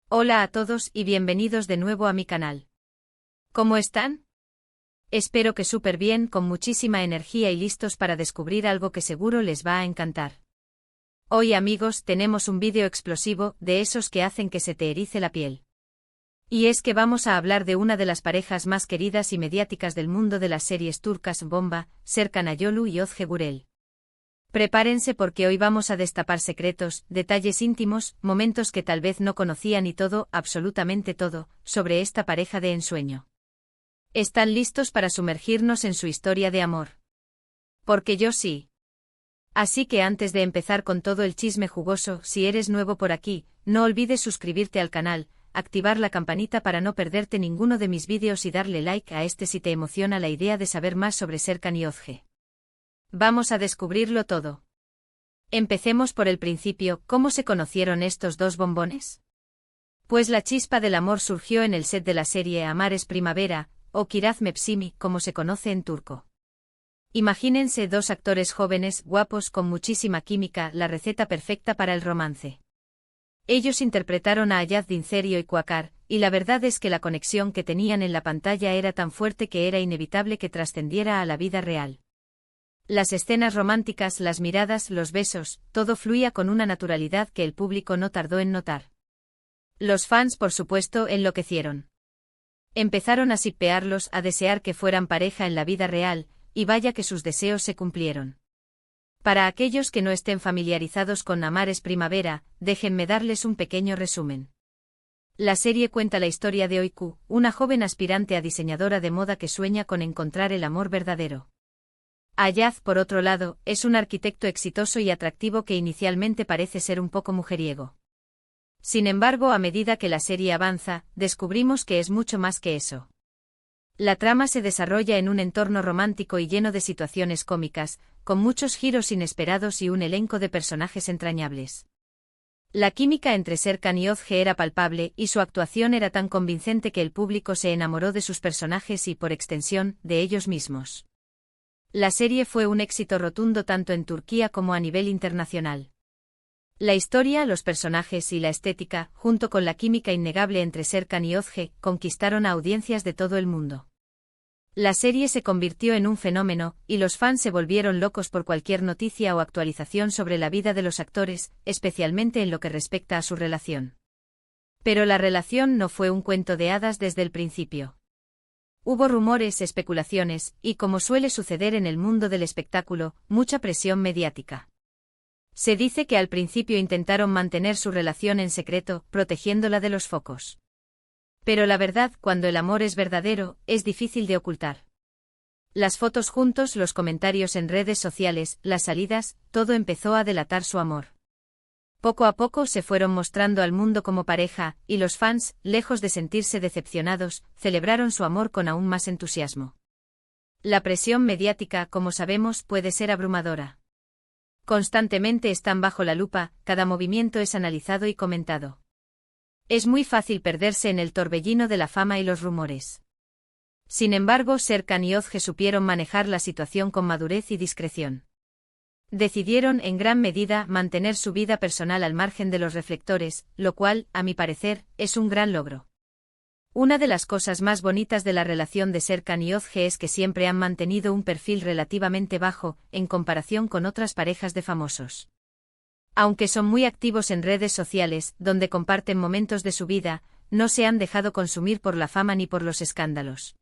Hola a todos y bienvenidos de nuevo a mi canal. ¿Cómo están? Espero que súper bien, con muchísima energía y listos para descubrir algo que seguro les va a encantar. Hoy, amigos, tenemos un vídeo explosivo, de esos que hacen que se te erice la piel. Y es que vamos a hablar de una de las parejas más queridas y mediáticas del mundo de las series turcas bomba, Serkan Ayolu y Özge Gürel. Prepárense porque hoy vamos a destapar secretos, detalles íntimos, momentos que tal vez no conocían y todo, absolutamente todo, sobre esta pareja de ensueño. ¿Están listos para sumergirnos en su historia de amor? Porque yo sí. Así que antes de empezar con todo el chisme jugoso, si eres nuevo por aquí, no olvides suscribirte al canal, activar la campanita para no perderte ninguno de mis vídeos y darle like a este si te emociona la idea de saber más sobre Serkan y Özge. Vamos a descubrirlo todo. Empecemos por el principio. ¿Cómo se conocieron estos dos bombones? Pues la chispa del amor surgió en el set de la serie Amares Primavera, o Kiraz Mevsimi, como se conoce en turco. Imagínense dos actores jóvenes, guapos, con muchísima química, la receta perfecta para el romance. Ellos interpretaron a Ayaz Dincerio y Kuakar, y la verdad es que la conexión que tenían en la pantalla era tan fuerte que era inevitable que trascendiera a la vida real. Las escenas románticas, las miradas, los besos, todo fluía con una naturalidad que el público no tardó en notar. Los fans, por supuesto, enloquecieron. Empezaron a shippearlos, a desear que fueran pareja en la vida real, y vaya que sus deseos se cumplieron. Para aquellos que no estén familiarizados con Amares Primavera, déjenme darles un pequeño resumen. La serie cuenta la historia de Öykü, una joven aspirante a diseñadora de moda que sueña con encontrar el amor verdadero. Ayaz, por otro lado, es un arquitecto exitoso y atractivo que inicialmente parece ser un poco mujeriego. Sin embargo, a medida que la serie avanza, descubrimos que es mucho más que eso. La trama se desarrolla en un entorno romántico y lleno de situaciones cómicas, con muchos giros inesperados y un elenco de personajes entrañables. La química entre Serkan y Özge era palpable y su actuación era tan convincente que el público se enamoró de sus personajes y, por extensión, de ellos mismos. La serie fue un éxito rotundo tanto en Turquía como a nivel internacional. La historia, los personajes y la estética, junto con la química innegable entre Serkan y Özge, conquistaron a audiencias de todo el mundo. La serie se convirtió en un fenómeno, y los fans se volvieron locos por cualquier noticia o actualización sobre la vida de los actores, especialmente en lo que respecta a su relación. Pero la relación no fue un cuento de hadas desde el principio. Hubo rumores, especulaciones, y como suele suceder en el mundo del espectáculo, mucha presión mediática. Se dice que al principio intentaron mantener su relación en secreto, protegiéndola de los focos. Pero la verdad, cuando el amor es verdadero, es difícil de ocultar. Las fotos juntos, los comentarios en redes sociales, las salidas, todo empezó a delatar su amor. Poco a poco se fueron mostrando al mundo como pareja, y los fans, lejos de sentirse decepcionados, celebraron su amor con aún más entusiasmo. La presión mediática, como sabemos, puede ser abrumadora. Constantemente están bajo la lupa, cada movimiento es analizado y comentado. Es muy fácil perderse en el torbellino de la fama y los rumores. Sin embargo, Serkan y Özge supieron manejar la situación con madurez y discreción. Decidieron, en gran medida, mantener su vida personal al margen de los reflectores, lo cual, a mi parecer, es un gran logro. Una de las cosas más bonitas de la relación de Serkan y Özge es que siempre han mantenido un perfil relativamente bajo, en comparación con otras parejas de famosos. Aunque son muy activos en redes sociales, donde comparten momentos de su vida, no se han dejado consumir por la fama ni por los escándalos.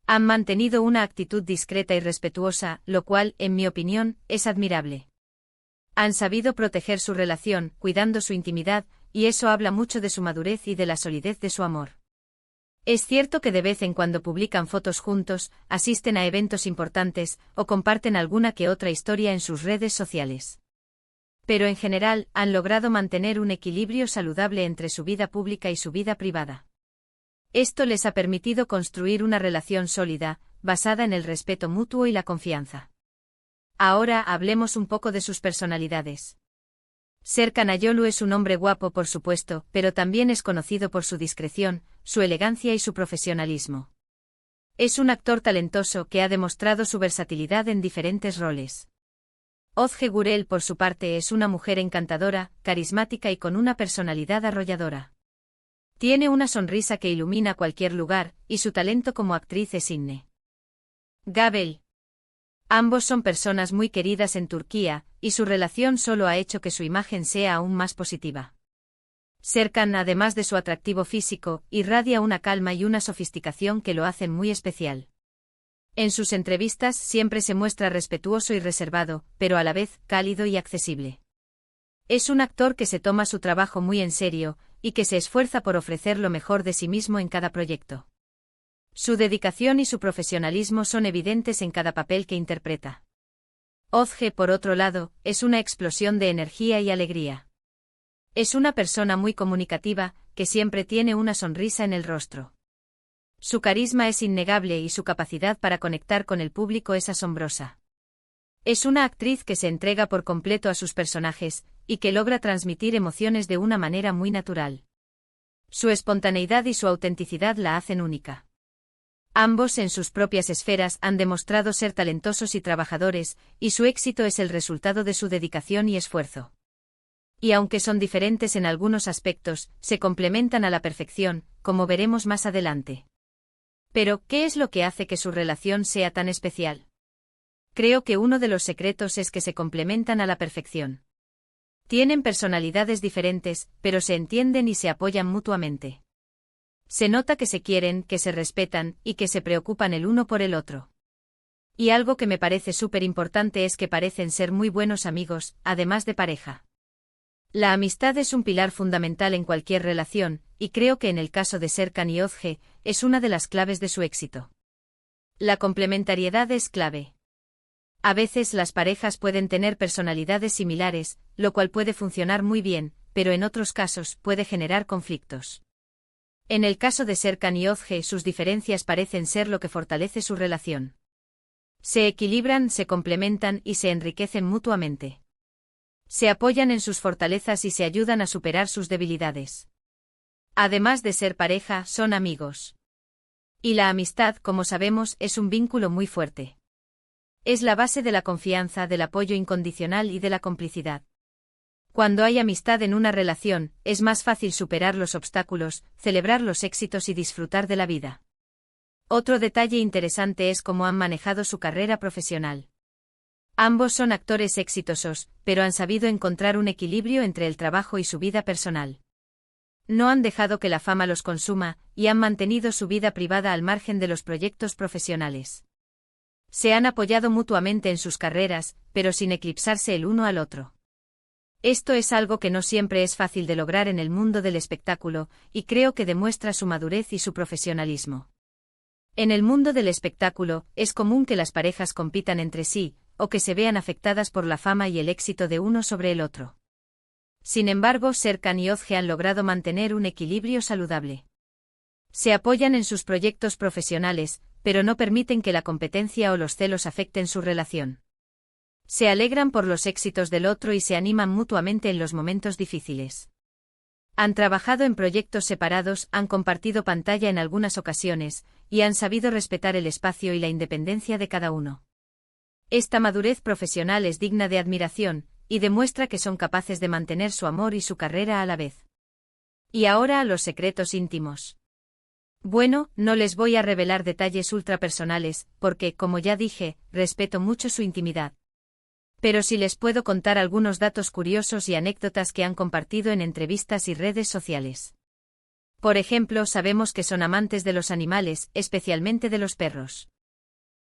Han mantenido una actitud discreta y respetuosa, lo cual, en mi opinión, es admirable. Han sabido proteger su relación, cuidando su intimidad, y eso habla mucho de su madurez y de la solidez de su amor. Es cierto que de vez en cuando publican fotos juntos, asisten a eventos importantes, o comparten alguna que otra historia en sus redes sociales. Pero en general, han logrado mantener un equilibrio saludable entre su vida pública y su vida privada. Esto les ha permitido construir una relación sólida, basada en el respeto mutuo y la confianza. Ahora hablemos un poco de sus personalidades. Serkan Ayolu es un hombre guapo, por supuesto, pero también es conocido por su discreción, su elegancia y su profesionalismo. Es un actor talentoso que ha demostrado su versatilidad en diferentes roles. Özge Gürel, por su parte, es una mujer encantadora, carismática y con una personalidad arrolladora. Tiene una sonrisa que ilumina cualquier lugar, y su talento como actriz es inne. Gabel. Ambos son personas muy queridas en Turquía, y su relación solo ha hecho que su imagen sea aún más positiva. Serkan, además de su atractivo físico, irradia una calma y una sofisticación que lo hacen muy especial. En sus entrevistas siempre se muestra respetuoso y reservado, pero a la vez cálido y accesible. Es un actor que se toma su trabajo muy en serio, y que se esfuerza por ofrecer lo mejor de sí mismo en cada proyecto. Su dedicación y su profesionalismo son evidentes en cada papel que interpreta. Özge, por otro lado, es una explosión de energía y alegría. Es una persona muy comunicativa, que siempre tiene una sonrisa en el rostro. Su carisma es innegable y su capacidad para conectar con el público es asombrosa. Es una actriz que se entrega por completo a sus personajes, y que logra transmitir emociones de una manera muy natural. Su espontaneidad y su autenticidad la hacen única. Ambos en sus propias esferas han demostrado ser talentosos y trabajadores, y su éxito es el resultado de su dedicación y esfuerzo. Y aunque son diferentes en algunos aspectos, se complementan a la perfección, como veremos más adelante. Pero, ¿qué es lo que hace que su relación sea tan especial? Creo que uno de los secretos es que se complementan a la perfección. Tienen personalidades diferentes, pero se entienden y se apoyan mutuamente. Se nota que se quieren, que se respetan, y que se preocupan el uno por el otro. Y algo que me parece súper importante es que parecen ser muy buenos amigos, además de pareja. La amistad es un pilar fundamental en cualquier relación, y creo que en el caso de Serkan y Özge, es una de las claves de su éxito. La complementariedad es clave. A veces las parejas pueden tener personalidades similares, lo cual puede funcionar muy bien, pero en otros casos puede generar conflictos. En el caso de Serkan y Özge, sus diferencias parecen ser lo que fortalece su relación. Se equilibran, se complementan y se enriquecen mutuamente. Se apoyan en sus fortalezas y se ayudan a superar sus debilidades. Además de ser pareja, son amigos. Y la amistad, como sabemos, es un vínculo muy fuerte. Es la base de la confianza, del apoyo incondicional y de la complicidad. Cuando hay amistad en una relación, es más fácil superar los obstáculos, celebrar los éxitos y disfrutar de la vida. Otro detalle interesante es cómo han manejado su carrera profesional. Ambos son actores exitosos, pero han sabido encontrar un equilibrio entre el trabajo y su vida personal. No han dejado que la fama los consuma, y han mantenido su vida privada al margen de los proyectos profesionales. Se han apoyado mutuamente en sus carreras, pero sin eclipsarse el uno al otro. Esto es algo que no siempre es fácil de lograr en el mundo del espectáculo, y creo que demuestra su madurez y su profesionalismo. En el mundo del espectáculo, es común que las parejas compitan entre sí, o que se vean afectadas por la fama y el éxito de uno sobre el otro. Sin embargo, Serkan y Özge han logrado mantener un equilibrio saludable. Se apoyan en sus proyectos profesionales, pero no permiten que la competencia o los celos afecten su relación. Se alegran por los éxitos del otro y se animan mutuamente en los momentos difíciles. Han trabajado en proyectos separados, han compartido pantalla en algunas ocasiones, y han sabido respetar el espacio y la independencia de cada uno. Esta madurez profesional es digna de admiración, y demuestra que son capaces de mantener su amor y su carrera a la vez. Y ahora a los secretos íntimos. Bueno, no les voy a revelar detalles ultrapersonales, porque, como ya dije, respeto mucho su intimidad. Pero sí les puedo contar algunos datos curiosos y anécdotas que han compartido en entrevistas y redes sociales. Por ejemplo, sabemos que son amantes de los animales, especialmente de los perros.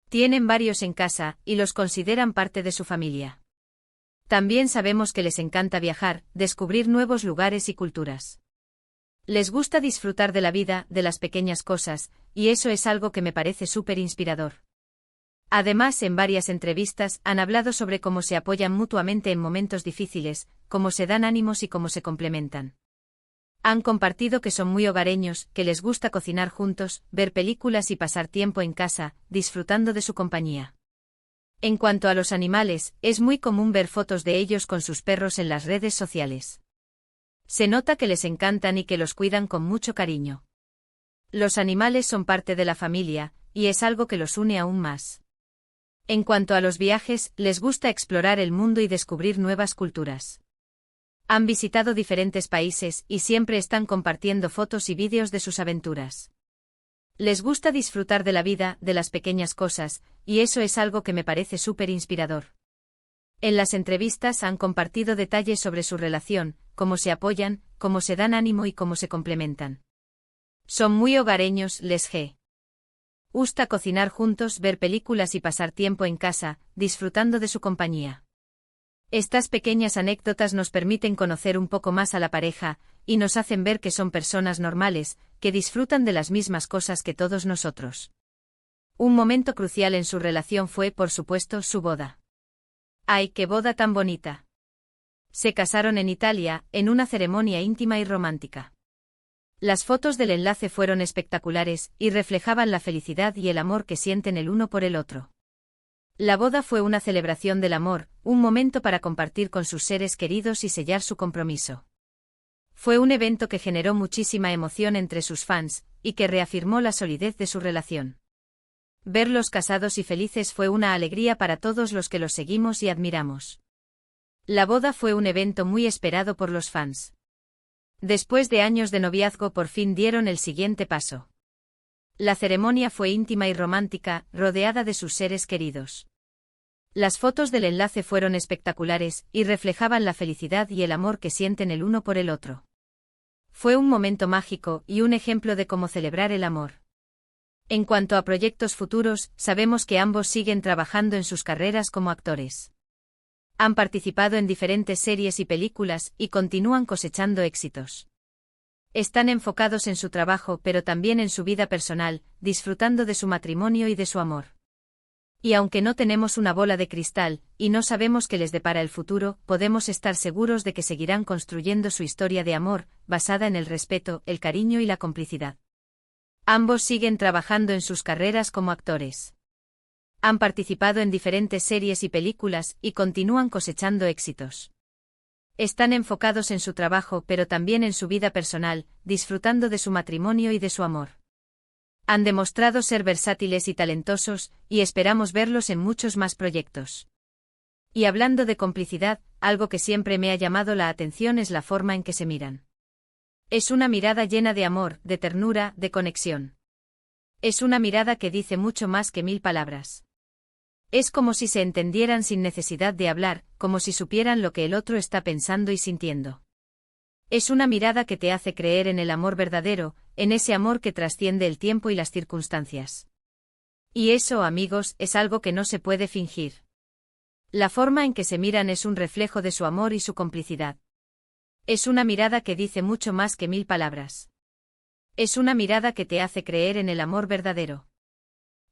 Tienen varios en casa, y los consideran parte de su familia. También sabemos que les encanta viajar, descubrir nuevos lugares y culturas. Les gusta disfrutar de la vida, de las pequeñas cosas, y eso es algo que me parece súper inspirador. Además, en varias entrevistas han hablado sobre cómo se apoyan mutuamente en momentos difíciles, cómo se dan ánimos y cómo se complementan. Han compartido que son muy hogareños, que les gusta cocinar juntos, ver películas y pasar tiempo en casa, disfrutando de su compañía. En cuanto a los animales, es muy común ver fotos de ellos con sus perros en las redes sociales. Se nota que les encantan y que los cuidan con mucho cariño. Los animales son parte de la familia, y es algo que los une aún más. En cuanto a los viajes, les gusta explorar el mundo y descubrir nuevas culturas. Han visitado diferentes países y siempre están compartiendo fotos y vídeos de sus aventuras. Les gusta disfrutar de la vida, de las pequeñas cosas, y eso es algo que me parece súper inspirador. En las entrevistas han compartido detalles sobre su relación, cómo se apoyan, cómo se dan ánimo y cómo se complementan. Son muy hogareños, les gusta cocinar juntos, ver películas y pasar tiempo en casa, disfrutando de su compañía. Estas pequeñas anécdotas nos permiten conocer un poco más a la pareja, y nos hacen ver que son personas normales, que disfrutan de las mismas cosas que todos nosotros. Un momento crucial en su relación fue, por supuesto, su boda. ¡Ay, qué boda tan bonita! Se casaron en Italia, en una ceremonia íntima y romántica. Las fotos del enlace fueron espectaculares, y reflejaban la felicidad y el amor que sienten el uno por el otro. La boda fue una celebración del amor, un momento para compartir con sus seres queridos y sellar su compromiso. Fue un evento que generó muchísima emoción entre sus fans, y que reafirmó la solidez de su relación. Verlos casados y felices fue una alegría para todos los que los seguimos y admiramos. La boda fue un evento muy esperado por los fans. Después de años de noviazgo por fin dieron el siguiente paso. La ceremonia fue íntima y romántica, rodeada de sus seres queridos. Las fotos del enlace fueron espectaculares, y reflejaban la felicidad y el amor que sienten el uno por el otro. Fue un momento mágico, y un ejemplo de cómo celebrar el amor. En cuanto a proyectos futuros, sabemos que ambos siguen trabajando en sus carreras como actores. Han participado en diferentes series y películas, y continúan cosechando éxitos. Están enfocados en su trabajo pero también en su vida personal, disfrutando de su matrimonio y de su amor. Y aunque no tenemos una bola de cristal, y no sabemos qué les depara el futuro, podemos estar seguros de que seguirán construyendo su historia de amor, basada en el respeto, el cariño y la complicidad. Ambos siguen trabajando en sus carreras como actores. Han participado en diferentes series y películas, y continúan cosechando éxitos. Están enfocados en su trabajo pero también en su vida personal, disfrutando de su matrimonio y de su amor. Han demostrado ser versátiles y talentosos, y esperamos verlos en muchos más proyectos. Y hablando de complicidad, algo que siempre me ha llamado la atención es la forma en que se miran. Es una mirada llena de amor, de ternura, de conexión. Es una mirada que dice mucho más que 1000 palabras. Es como si se entendieran sin necesidad de hablar, como si supieran lo que el otro está pensando y sintiendo. Es una mirada que te hace creer en el amor verdadero, en ese amor que trasciende el tiempo y las circunstancias. Y eso, amigos, es algo que no se puede fingir. La forma en que se miran es un reflejo de su amor y su complicidad. Es una mirada que dice mucho más que 1000 palabras. Es una mirada que te hace creer en el amor verdadero.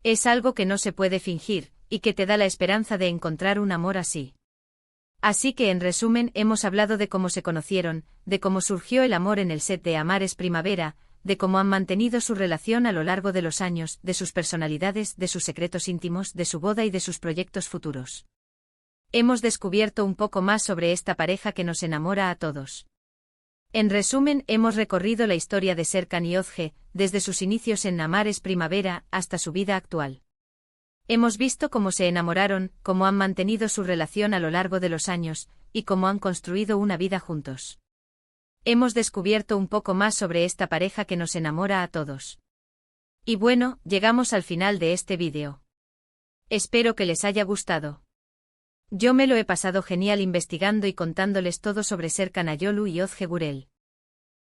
Es algo que no se puede fingir, y que te da la esperanza de encontrar un amor así. Así que en resumen hemos hablado de cómo se conocieron, de cómo surgió el amor en el set de Amar es Primavera, de cómo han mantenido su relación a lo largo de los años, de sus personalidades, de sus secretos íntimos, de su boda y de sus proyectos futuros. Hemos descubierto un poco más sobre esta pareja que nos enamora a todos. En resumen, hemos recorrido la historia de Serkan y Özge, desde sus inicios en Amar es Primavera hasta su vida actual. Hemos visto cómo se enamoraron, cómo han mantenido su relación a lo largo de los años, y cómo han construido una vida juntos. Hemos descubierto un poco más sobre esta pareja que nos enamora a todos. Y bueno, llegamos al final de este vídeo. Espero que les haya gustado. Yo me lo he pasado genial investigando y contándoles todo sobre Serkan Ayolu y Özge Gürel.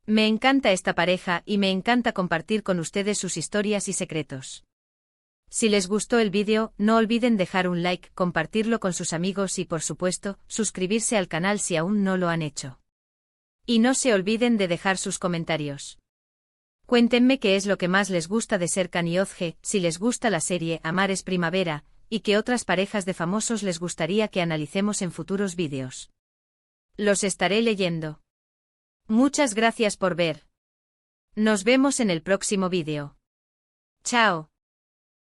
Me encanta esta pareja y me encanta compartir con ustedes sus historias y secretos. Si les gustó el vídeo, no olviden dejar un like, compartirlo con sus amigos y por supuesto, suscribirse al canal si aún no lo han hecho. Y no se olviden de dejar sus comentarios. Cuéntenme qué es lo que más les gusta de Serkan y Özge, si les gusta la serie Amar es Primavera, y qué otras parejas de famosos les gustaría que analicemos en futuros vídeos. Los estaré leyendo. Muchas gracias por ver. Nos vemos en el próximo vídeo. Chao.